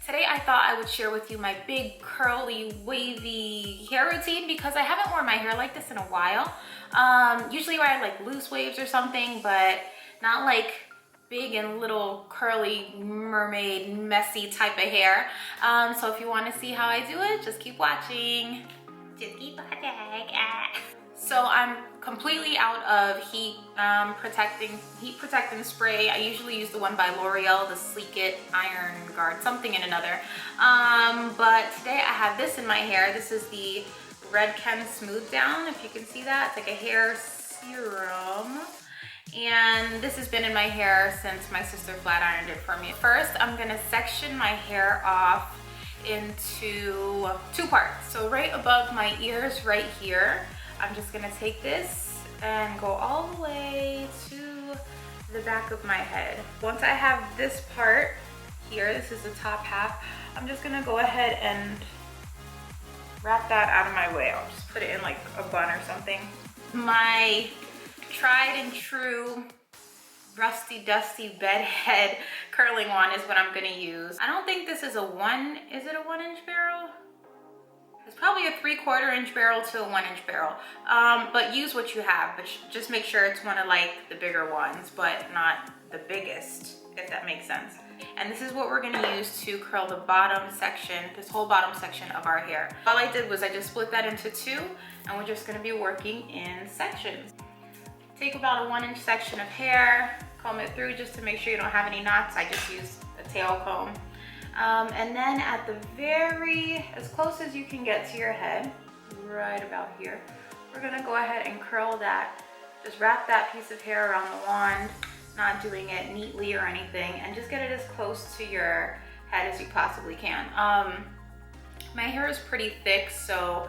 Today I thought I would share with you my big curly wavy hair routine because I haven't worn my hair like this in a while. Usually I like loose waves or something, but not like big and little curly mermaid messy type of hair. So if you want to see how I do it, just keep watching. Just keep watching. So I'm completely out of heat protecting spray. I usually use the one by L'Oreal, the Sleek It Iron Guard, something and another. But today I have this in my hair. This is the REDKEN Smooth Down, if you can see that. It's like a hair serum. And this has been in my hair since my sister flat ironed it for me. First, I'm gonna section my hair off into two parts. So right above my ears right here, I'm just gonna take this and go all the way to the back of my head. Once I have this part here, this is the top half, I'm just gonna go ahead and wrap that out of my way. I'll just put it in like a bun or something. My tried and true rusty dusty bed head curling one is what I'm gonna use. I don't think this is is it a 1-inch barrel? It's probably a 3/4 inch barrel to a 1-inch barrel. But use what you have, but just make sure it's one of like the bigger ones, but not the biggest, if that makes sense. And this is what we're gonna use to curl the bottom section, this whole bottom section of our hair. All I did was I just split that into two, and we're just gonna be working in sections. Take about a 1-inch section of hair, comb it through just to make sure you don't have any knots. I just used a tail comb. And then at the as close as you can get to your head, right about here, we're gonna go ahead and curl that. Just wrap that piece of hair around the wand, not doing it neatly or anything, and just get it as close to your head as you possibly can. My hair is pretty thick, so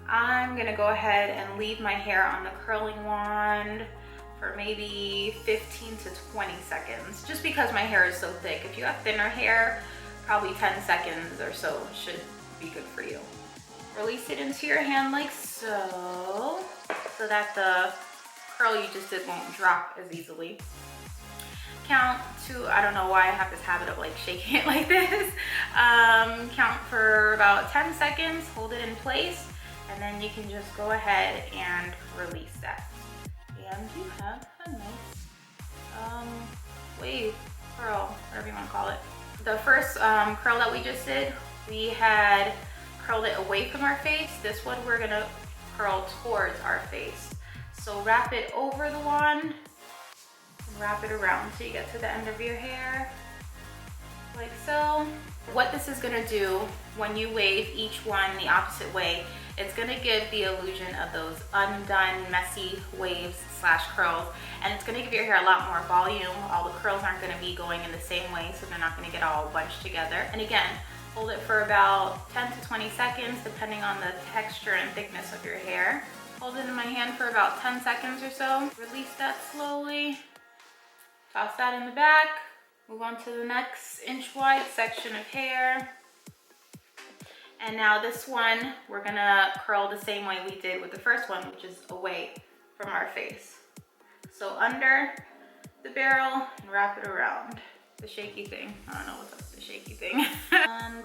I'm gonna go ahead and leave my hair on the curling wand for maybe 15 to 20 seconds, just because my hair is so thick. If you have thinner hair, probably 10 seconds or so should be good for you. Release it into your hand like so that the curl you just did won't drop as easily. Count to, I don't know why I have this habit of like shaking it like this. Count for about 10 seconds, hold it in place, and then you can just go ahead and release that. And you have a nice wave, curl, whatever you want to call it. The first curl that we just did, we had curled it away from our face. This one we're gonna curl towards our face. So wrap it over the wand and wrap it around so you get to the end of your hair, like so. What this is gonna do when you wave each one the opposite way, it's gonna give the illusion of those undone, messy waves / curls, and it's gonna give your hair a lot more volume. All the curls aren't gonna be going in the same way, so they're not gonna get all bunched together. And again, hold it for about 10 to 20 seconds, depending on the texture and thickness of your hair. Hold it in my hand for about 10 seconds or so. Release that slowly. Toss that in the back. Move on to the next inch-wide section of hair. And now this one, we're gonna curl the same way we did with the first one, which is away from our face. So under the barrel and wrap it around. The shaky thing, I don't know what's up with the shaky thing. And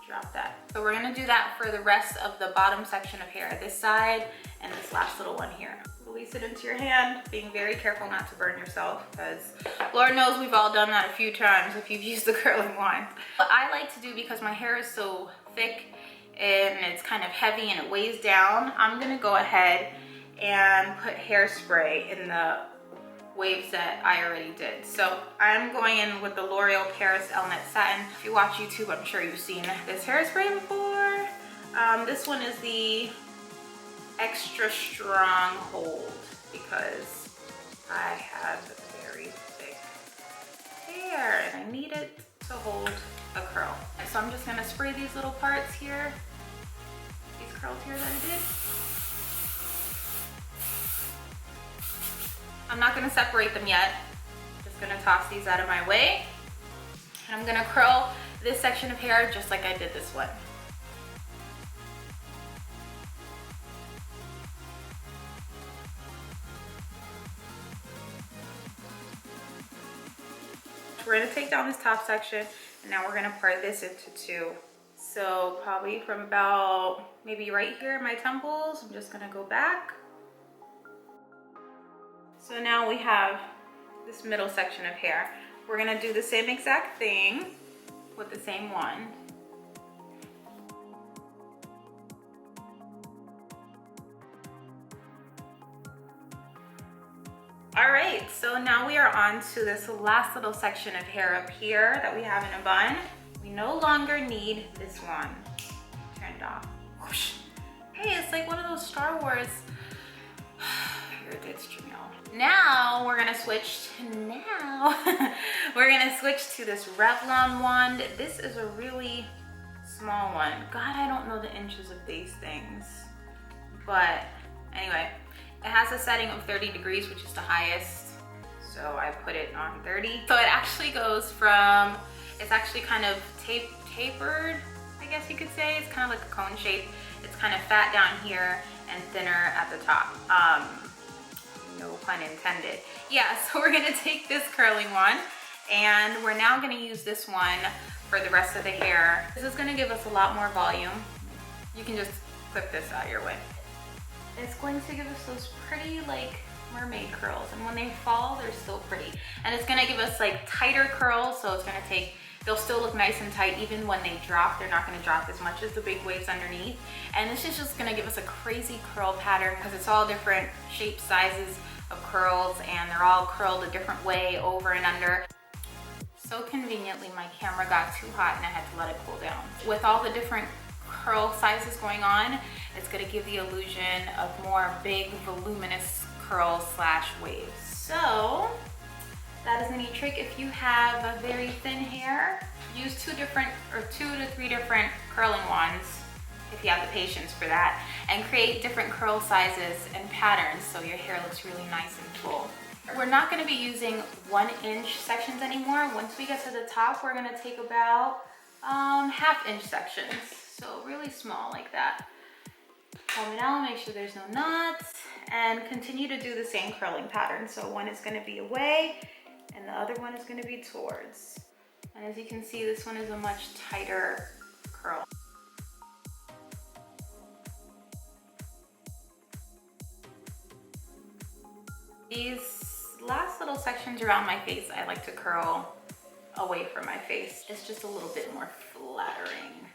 drop that. So we're gonna do that for the rest of the bottom section of hair, this side and this last little one here. Release it into your hand, being very careful not to burn yourself, because Lord knows we've all done that a few times if you've used the curling wand. What I like to do, because my hair is so thick and it's kind of heavy and it weighs down, I'm gonna go ahead and put hairspray in the waves that I already did. So I'm going in with the L'Oreal Paris Elnett Satin. If you watch YouTube, I'm sure you've seen this hairspray before. This one is the extra strong hold because I have very thick hair and I need it to hold a curl. And so I'm just gonna spray these little parts here, these curls here that I did. I'm not gonna separate them yet. Just gonna toss these out of my way. And I'm gonna curl this section of hair just like I did this one. We're gonna take down this top section And now we're gonna part this into two. So probably from about maybe right here in my temples, I'm just gonna go back. So now we have this middle section of hair. We're gonna do the same exact thing with the same one. All right, so now we are on to this last little section of hair up here that we have in a bun. We no longer need this one. Turned off. Whoosh. Hey, it's like one of those Star Wars. Here it is, Jamielle. Now we're gonna switch to this Revlon wand. This is a really small one. God, I don't know the inches of these things. But anyway, it has a setting of 30 degrees, which is the highest. So I put it on 30. So it actually goes from, it's actually kind of tapered, I guess you could say. It's kind of like a cone shape. It's kind of fat down here and thinner at the top. No pun intended. Yeah, so we're gonna take this curling one and we're now gonna use this one for the rest of the hair. This is gonna give us a lot more volume. You can just clip this out your way. It's going to give us those pretty like mermaid curls, and when they fall, they're still pretty. And it's gonna give us like tighter curls, so it's gonna take, they'll still look nice and tight even when they drop. They're not gonna drop as much as the big waves underneath. And this is just gonna give us a crazy curl pattern because it's all different shapes, sizes of curls, and they're all curled a different way over and under. So conveniently, my camera got too hot and I had to let it cool down. With all the different curl sizes going on, it's gonna give the illusion of more big, voluminous curls slash waves. So that is a neat trick. If you have a very thin hair, use two to three different curling wands if you have the patience for that, and create different curl sizes and patterns so your hair looks really nice and full. We're not gonna be using 1 inch sections anymore. Once we get to the top, we're gonna take about ½ inch sections. So really small like that. Comb it out, make sure there's no knots, and continue to do the same curling pattern. So one is gonna be away and the other one is gonna be towards. And as you can see, this one is a much tighter curl. These last little sections around my face, I like to curl away from my face. It's just a little bit more flattering.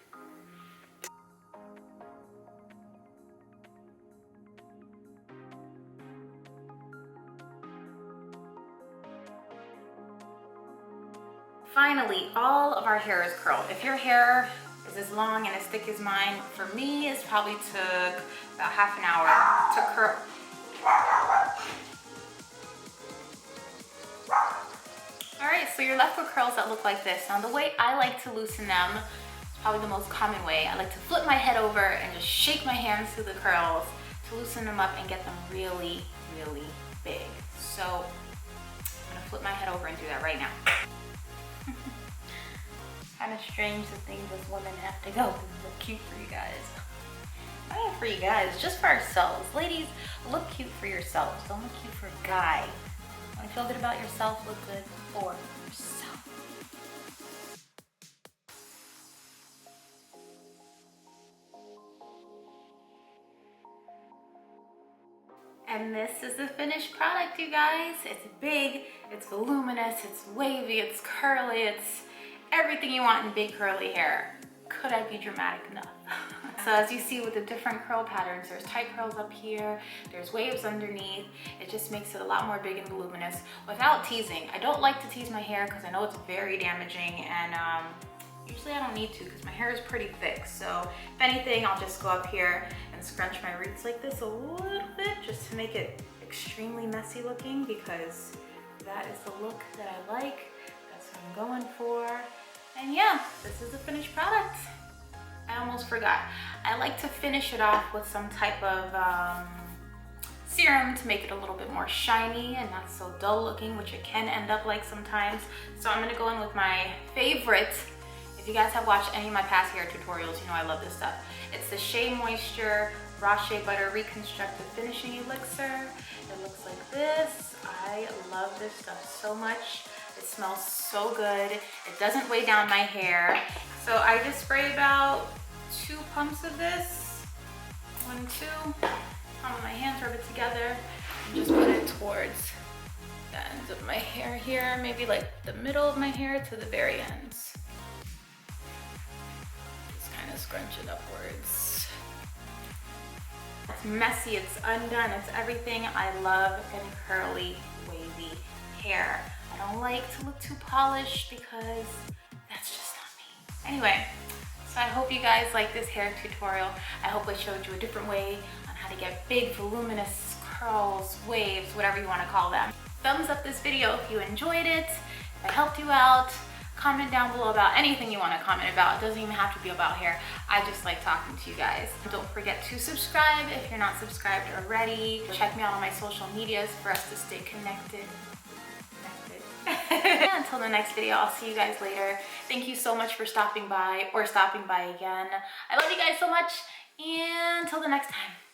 Finally, all of our hair is curled. If your hair is as long and as thick as mine, for me, it probably took about ½ an hour to curl. All right, so you're left with curls that look like this. Now, the way I like to loosen them is probably the most common way. I like to flip my head over and just shake my hands through the curls to loosen them up and get them really, really big. So I'm gonna flip my head over and do that right now. Kind of strange the things as women have to go because look cute for you guys. Not even for you guys, just for ourselves. Ladies, look cute for yourselves. Don't look cute for a guy. Want to feel good about yourself, look good for yourself. And this is the finished product, you guys. It's big, it's voluminous, it's wavy, it's curly, it's everything you want in big curly hair. Could I be dramatic enough? So as you see with the different curl patterns, there's tight curls up here, there's waves underneath. It just makes it a lot more big and voluminous without teasing. I don't like to tease my hair because I know it's very damaging, and usually I don't need to because my hair is pretty thick. So if anything, I'll just go up here and scrunch my roots like this a little bit just to make it extremely messy looking, because that is the look that I like. That's what I'm going for. And yeah, this is the finished product. I almost forgot. I like to finish it off with some type of serum to make it a little bit more shiny and not so dull looking, which it can end up like sometimes. So I'm gonna go in with my favorite. If you guys have watched any of my past hair tutorials, you know I love this stuff. It's the Shea Moisture Raw Shea Butter Reconstructive Finishing Elixir. It looks like this. I love this stuff so much. It smells so good. It doesn't weigh down my hair. So I just spray about 2 pumps of this. 1, 2. Palm of my hands, rub it together, and just put it towards the ends of my hair here, maybe like the middle of my hair to the very ends. Just kind of scrunch it upwards. It's messy, it's undone, it's everything I love in curly, wavy hair. I don't like to look too polished because that's just not me. Anyway, so I hope you guys like this hair tutorial. I hope I showed you a different way on how to get big, voluminous curls, waves, whatever you want to call them. Thumbs up this video if you enjoyed it, if I helped you out. Comment down below about anything you want to comment about. It doesn't even have to be about hair. I just like talking to you guys. Don't forget to subscribe if you're not subscribed already. Check me out on my social medias for us to stay connected. Until the next video, I'll see you guys later. Thank you so much for stopping by, or stopping by again. I love you guys so much, and until the next time.